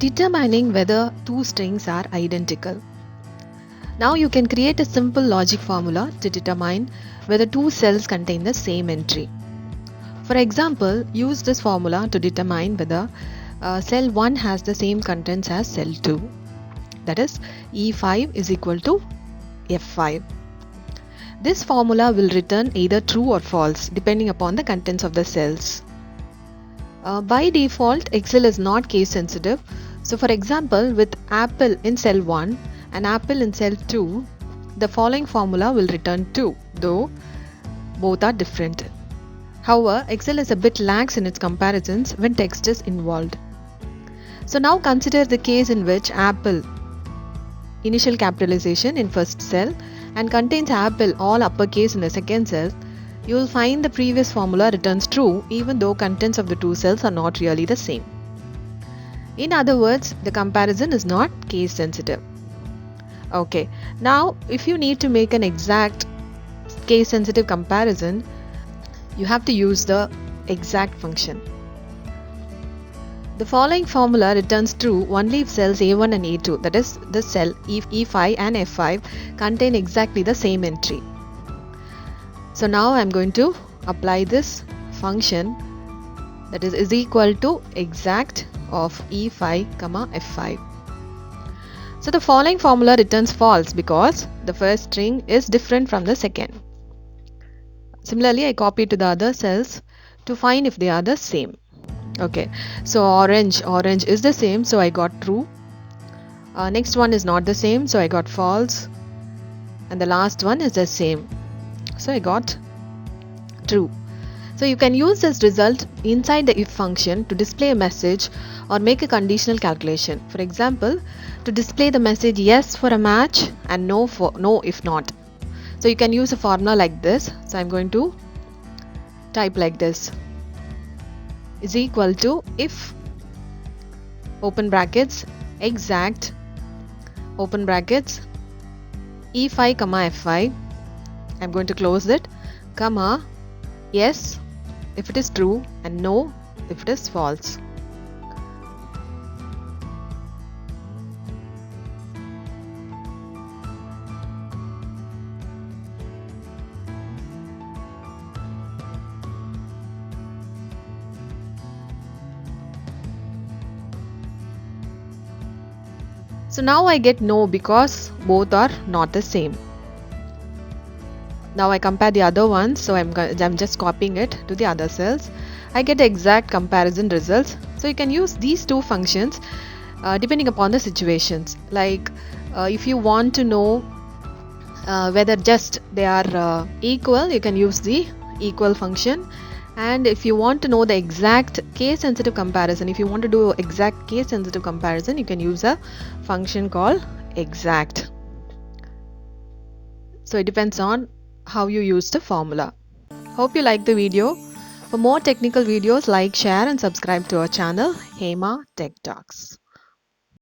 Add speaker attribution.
Speaker 1: Determining whether two strings are identical. Now you can create a simple logic formula to determine whether two cells contain the same entry. For example, use this formula to determine whether cell 1 has the same contents as cell 2. That is, E5 is equal to F5. This formula will return either true or false depending upon the contents of the cells. By default, Excel is not case sensitive. So for example, with apple in cell 1 and apple in cell 2, the following formula will return 2, though both are different. However, Excel is a bit lax in its comparisons when text is involved. So now consider the case in which apple initial capitalization in first cell and contains apple all uppercase in the second cell. You will find the previous formula returns true even though contents of the two cells are not really the same. In other words, the comparison is not case sensitive. Okay, now if you need to make an exact case sensitive comparison, you have to use the exact function. The following formula returns true only if cells A1 and A2, that is the cell E5 and F5, contain exactly the same entry. So now I am going to apply this function, that is equal to exact of E5, F5. So the following formula returns false because the first string is different from the second. Similarly, I copy to the other cells to find if they are the same. Okay, so orange is the same, so I got true. Next one is not the same, so I got false. And the last one is the same, so I got true. So you can use this result inside the if function to display a message or make a conditional calculation. For example, to display the message yes for a match and no for no if not. So you can use a formula like this. So I'm going to type like this, is equal to if open brackets exact open brackets E5, F5. I'm going to close it, comma, yes if it is true and no if it is false. So now I get no because both are not the same. Now I compare the other ones, so I'm just copying it to the other cells. I get exact comparison results. So you can use these two functions depending upon the situations. Like if you want to know whether just they are equal, you can use the equal function. And if you want to know the exact case sensitive comparison, if you want to do exact case sensitive comparison, you can use a function called exact. So it depends on how you use the formula. Hope you like the video. For more technical videos, like, share and subscribe to our channel HemaTechTalks.